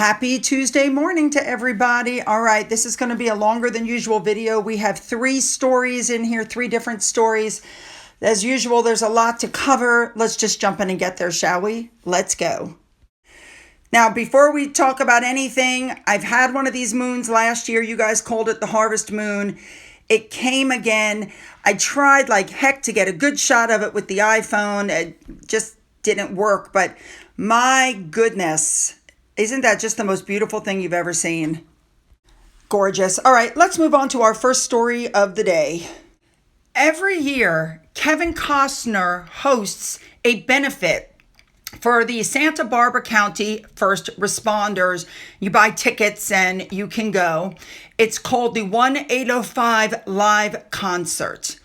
Happy Tuesday morning to everybody. All right, this is going to be a longer than usual video. We have 3 stories in here, 3 different stories. As usual, there's a lot to cover. Let's just jump in and get there, shall we? Let's go. Now, before we talk about anything, I've had one of these moons last year. You guys called it the harvest moon. It came again. I tried like heck to get a good shot of it with the iPhone. It just didn't work, but my goodness. Isn't that just the most beautiful thing you've ever seen? Gorgeous. All right, let's move on to our first story of the day. Every year, Kevin Cosner hosts a benefit for the Santa Barbara County first responders. You buy tickets and you can go. It's called the 1-805 Live Concert.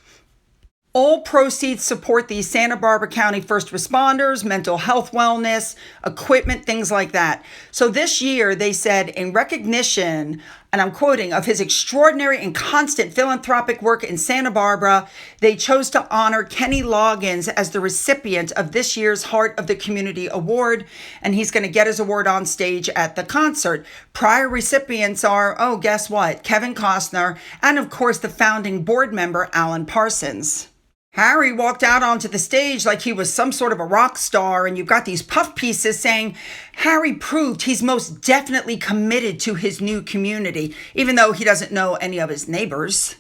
All proceeds support the Santa Barbara County first responders, mental health, wellness, equipment, things like that. So this year they said, in recognition, and I'm quoting, of his extraordinary and constant philanthropic work in Santa Barbara, they chose to honor Kenny Loggins as the recipient of this year's Heart of the Community Award. And he's going to get his award on stage at the concert. Prior recipients are, oh, guess what? Kevin Costner, and of course the founding board member, Alan Parsons. Harry walked out onto the stage like he was some sort of a rock star, and you've got these puff pieces saying Harry proved he's most definitely committed to his new community, even though he doesn't know any of his neighbors.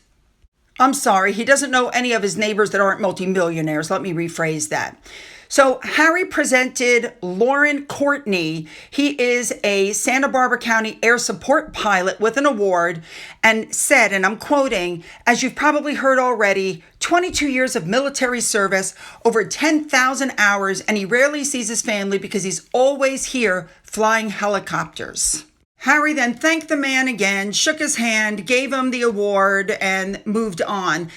I'm sorry, he doesn't know any of his neighbors that aren't multimillionaires. Let me rephrase that. So Harry presented Lauren Courtney. He is a Santa Barbara County air support pilot with an award, and said, and I'm quoting, as you've probably heard already, 22 years of military service, over 10,000 hours, and he rarely sees his family because he's always here flying helicopters. Harry then thanked the man again, shook his hand, gave him the award, and moved on.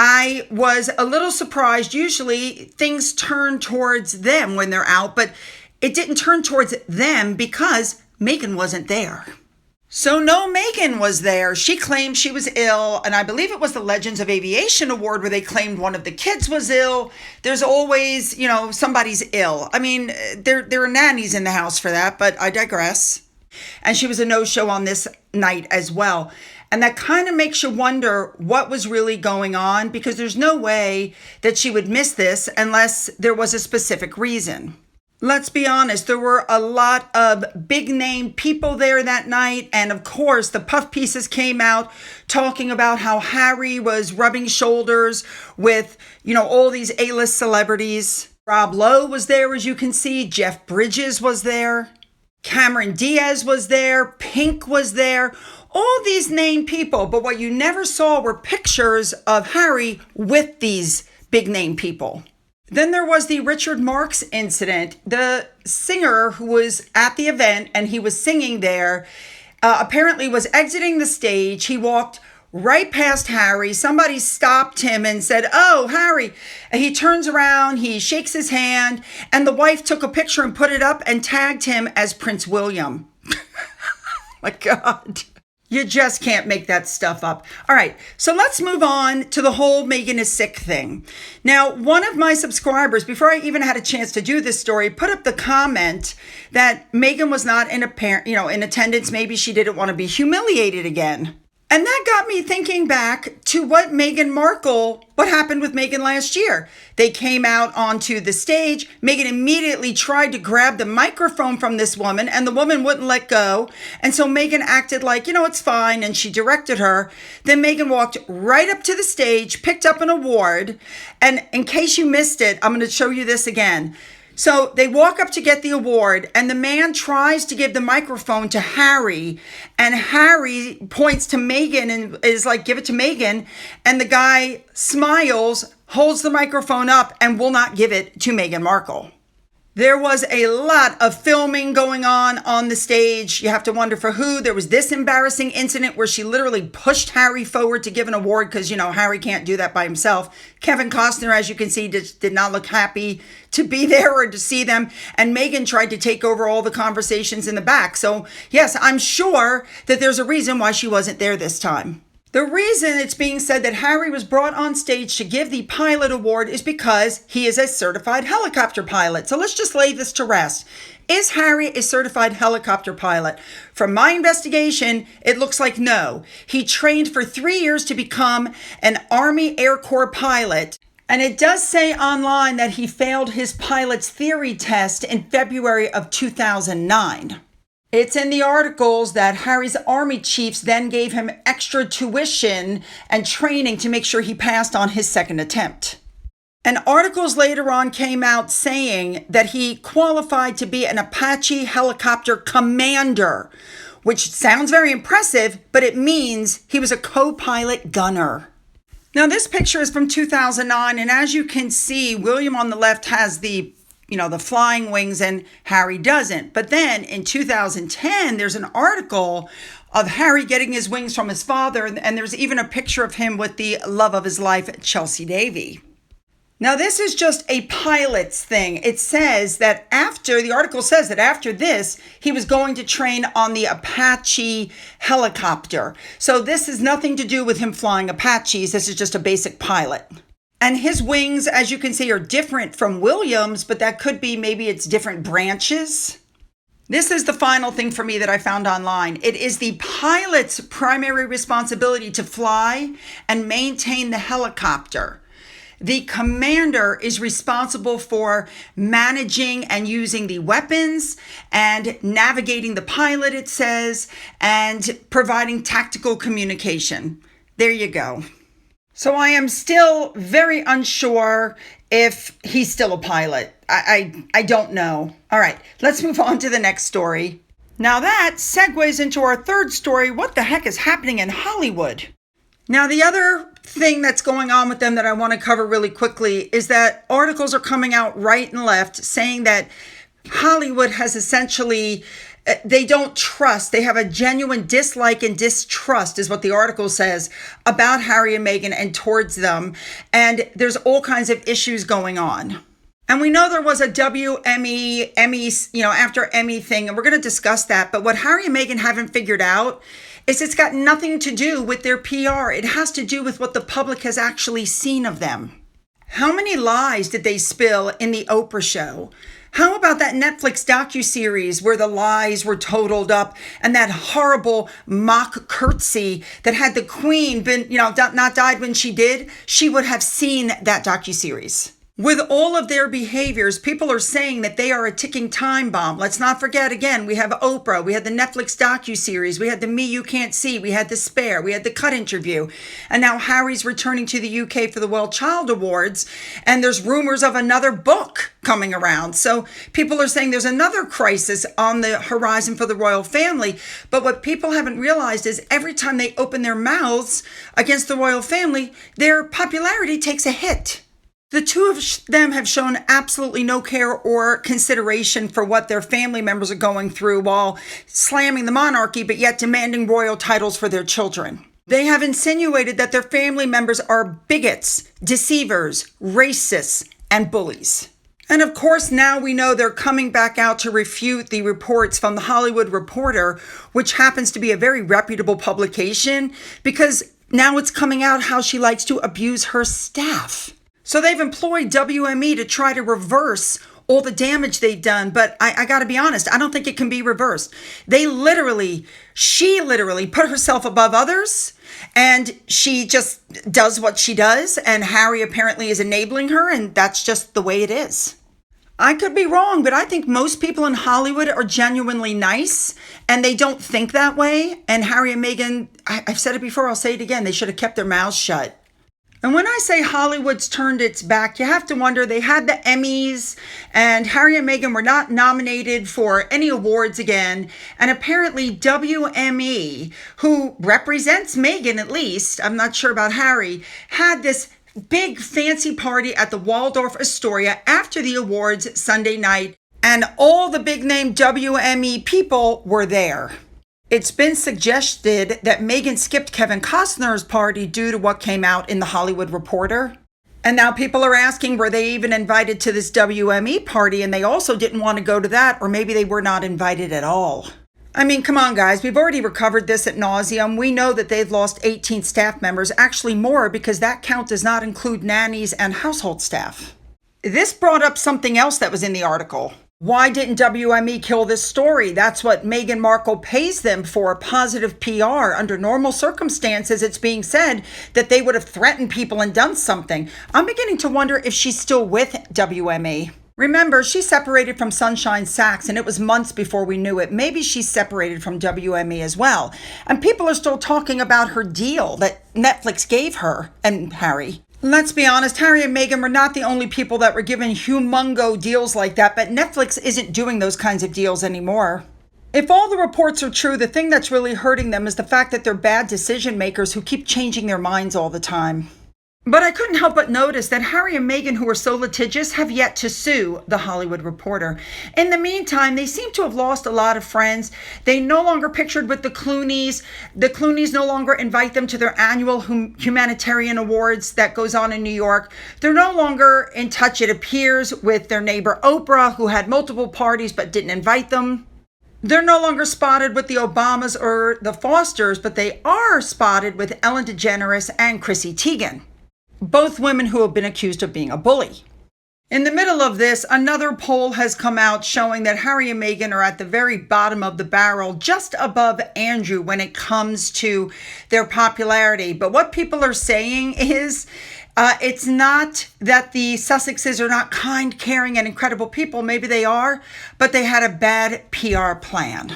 I was a little surprised. Usually things turn towards them when they're out, but it didn't turn towards them because Megan wasn't there. So no, Megan was there. She claimed she was ill, and I believe it was the Legends of Aviation Award where they claimed one of the kids was ill. There's always, somebody's ill. I mean, there are nannies in the house for that, but I digress. And she was a no-show on this night as well. And that kind of makes you wonder what was really going on, because there's no way that she would miss this unless there was a specific reason. Let's be honest, there were a lot of big name people there that night. And of course, the puff pieces came out talking about how Harry was rubbing shoulders with, all these A-list celebrities. Rob Lowe was there, as you can see. Jeff Bridges was there. Cameron Diaz was there. Pink was there. All these named people, but what you never saw were pictures of Harry with these big name people. Then there was the Richard Marx incident. The singer who was at the event and he was singing there apparently was exiting the stage. He walked right past Harry. Somebody stopped him and said, "Oh, Harry." He turns around, he shakes his hand, and the wife took a picture and put it up and tagged him as Prince William. My God. You just can't make that stuff up. All right, so let's move on to the whole Megan is sick thing. Now, one of my subscribers, before I even had a chance to do this story, put up the comment that Megan was not in attendance. Maybe she didn't want to be humiliated again. And that got me thinking back to what happened with Megan last year. They came out onto the stage. Megan immediately tried to grab the microphone from this woman, and the woman wouldn't let go. And so Megan acted like, it's fine, and she directed her. Then Megan walked right up to the stage, picked up an award. And in case you missed it, I'm going to show you this again. So they walk up to get the award, and the man tries to give the microphone to Harry, and Harry points to Megan and is like, "Give it to Megan." And the guy smiles, holds the microphone up, and will not give it to Meghan Markle. There was a lot of filming going on the stage. You have to wonder for who. There was this embarrassing incident where she literally pushed Harry forward to give an award because, Harry can't do that by himself. Kevin Costner, as you can see, did not look happy to be there or to see them. And Megan tried to take over all the conversations in the back. So, yes, I'm sure that there's a reason why she wasn't there this time. The reason it's being said that Harry was brought on stage to give the pilot award is because he is a certified helicopter pilot. So let's just lay this to rest. Is Harry a certified helicopter pilot? From my investigation, it looks like no. He trained for 3 years to become an Army Air Corps pilot. And it does say online that he failed his pilot's theory test in February of 2009. It's in the articles that Harry's Army chiefs then gave him extra tuition and training to make sure he passed on his second attempt. And articles later on came out saying that he qualified to be an Apache helicopter commander, which sounds very impressive, but it means he was a co-pilot gunner. Now, this picture is from 2009, and as you can see, William on the left has the flying wings and Harry doesn't. But then in 2010, there's an article of Harry getting his wings from his father, and there's even a picture of him with the love of his life, Chelsea Davy. Now, this is just a pilot's thing. It says that the article says that after this, he was going to train on the Apache helicopter. So this has nothing to do with him flying Apaches. This is just a basic pilot. And his wings, as you can see, are different from William's, but that could be maybe it's different branches. This is the final thing for me that I found online. It is the pilot's primary responsibility to fly and maintain the helicopter. The commander is responsible for managing and using the weapons and navigating the pilot, it says, and providing tactical communication. There you go. So I am still very unsure if he's still a pilot. I don't know. All right, let's move on to the next story. Now that segues into our third story. What the heck is happening in Hollywood? Now, the other thing that's going on with them that I want to cover really quickly is that articles are coming out right and left saying that Hollywood has essentially, they don't trust. They have a genuine dislike and distrust is what the article says about Harry and Meghan and towards them. And there's all kinds of issues going on. And we know there was a WME, after Emmy thing, and we're going to discuss that. But what Harry and Meghan haven't figured out is it's got nothing to do with their PR. It has to do with what the public has actually seen of them. How many lies did they spill in the Oprah show? How about that Netflix docuseries where the lies were totaled up and that horrible mock curtsy that had the queen been, not died when she did, she would have seen that docuseries. With all of their behaviors, people are saying that they are a ticking time bomb. Let's not forget, again, we have Oprah, we had the Netflix docuseries, we had the Me You Can't See, we had the Spare, we had the Cut interview, and now Harry's returning to the UK for the Well Child Awards, and there's rumors of another book coming around. So people are saying there's another crisis on the horizon for the royal family, but what people haven't realized is every time they open their mouths against the royal family, their popularity takes a hit. The two of them have shown absolutely no care or consideration for what their family members are going through while slamming the monarchy, but yet demanding royal titles for their children. They have insinuated that their family members are bigots, deceivers, racists, and bullies. And of course, now we know they're coming back out to refute the reports from the Hollywood Reporter, which happens to be a very reputable publication, because now it's coming out how she likes to abuse her staff. So they've employed WME to try to reverse all the damage they've done. But I got to be honest, I don't think it can be reversed. She literally put herself above others, and she just does what she does. And Harry apparently is enabling her, and that's just the way it is. I could be wrong, but I think most people in Hollywood are genuinely nice, and they don't think that way. And Harry and Meghan, I've said it before, I'll say it again, they should have kept their mouths shut. And when I say Hollywood's turned its back, you have to wonder, they had the Emmys, and Harry and Meghan were not nominated for any awards again. And apparently WME, who represents Meghan at least, I'm not sure about Harry, had this big fancy party at the Waldorf Astoria after the awards Sunday night, and all the big name WME people were there. It's been suggested that Meghan skipped Kevin Costner's party due to what came out in the Hollywood Reporter. And now people are asking, were they even invited to this WME party? And they also didn't want to go to that, or maybe they were not invited at all. I mean, come on, guys. We've already recovered this ad nauseum. We know that they've lost 18 staff members, actually more, because that count does not include nannies and household staff. This brought up something else that was in the article. Why didn't WME kill this story? That's what Meghan Markle pays them for, positive PR. Under normal circumstances, it's being said that they would have threatened people and done something. I'm beginning to wonder if she's still with WME. Remember, she separated from Sunshine Sachs, and it was months before we knew it. Maybe she's separated from WME as well. And people are still talking about her deal that Netflix gave her and Harry. Let's be honest, Harry and Meghan were not the only people that were given humongo deals like that, but Netflix isn't doing those kinds of deals anymore. If all the reports are true, the thing that's really hurting them is the fact that they're bad decision makers who keep changing their minds all the time. But I couldn't help but notice that Harry and Meghan, who are so litigious, have yet to sue The Hollywood Reporter. In the meantime, they seem to have lost a lot of friends. They no longer pictured with the Clooneys. The Clooneys no longer invite them to their annual humanitarian awards that goes on in New York. They're no longer in touch, it appears, with their neighbor Oprah, who had multiple parties but didn't invite them. They're no longer spotted with the Obamas or the Fosters, but they are spotted with Ellen DeGeneres and Chrissy Teigen, both women who have been accused of being a bully. In the middle of this, another poll has come out showing that Harry and Meghan are at the very bottom of the barrel, just above Andrew when it comes to their popularity. But what people are saying is it's not that the Sussexes are not kind, caring, and incredible people. Maybe they are, but they had a bad PR plan.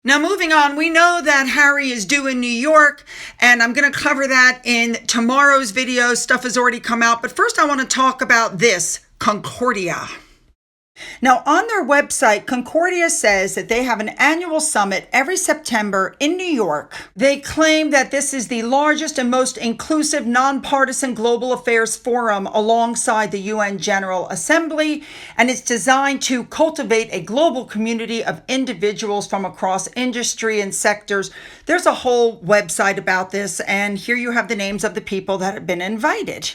Now, moving on, we know that Harry is due in New York, and I'm going to cover that in tomorrow's video. Stuff has already come out, but first I want to talk about this, Concordia. Now, on their website, Concordia says that they have an annual summit every September in New York. They claim that this is the largest and most inclusive nonpartisan global affairs forum alongside the UN General Assembly, and it's designed to cultivate a global community of individuals from across industry and sectors. There's a whole website about this, and here you have the names of the people that have been invited.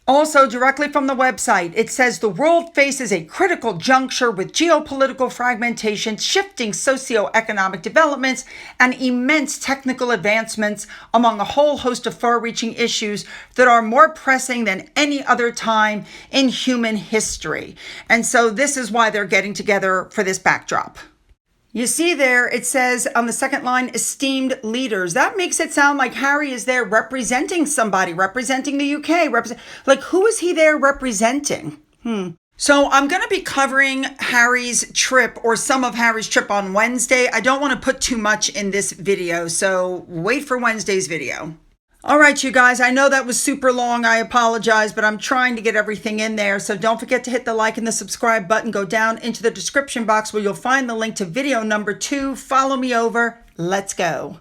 Also, directly from the website, it says the world faces a critical juncture with geopolitical fragmentation, shifting socioeconomic developments, and immense technical advancements among a whole host of far-reaching issues that are more pressing than any other time in human history. And so this is why they're getting together for this backdrop. You see there, it says on the second line, esteemed leaders. That makes it sound like Harry is there representing somebody, representing the UK. Like, who is he there representing? So I'm going to be covering Harry's trip, or some of Harry's trip, on Wednesday. I don't want to put too much in this video, so wait for Wednesday's video. All right, you guys, I know that was super long. I apologize, but I'm trying to get everything in there. So don't forget to hit the like and the subscribe button. Go down into the description box where you'll find the link to video number 2. Follow me over. Let's go.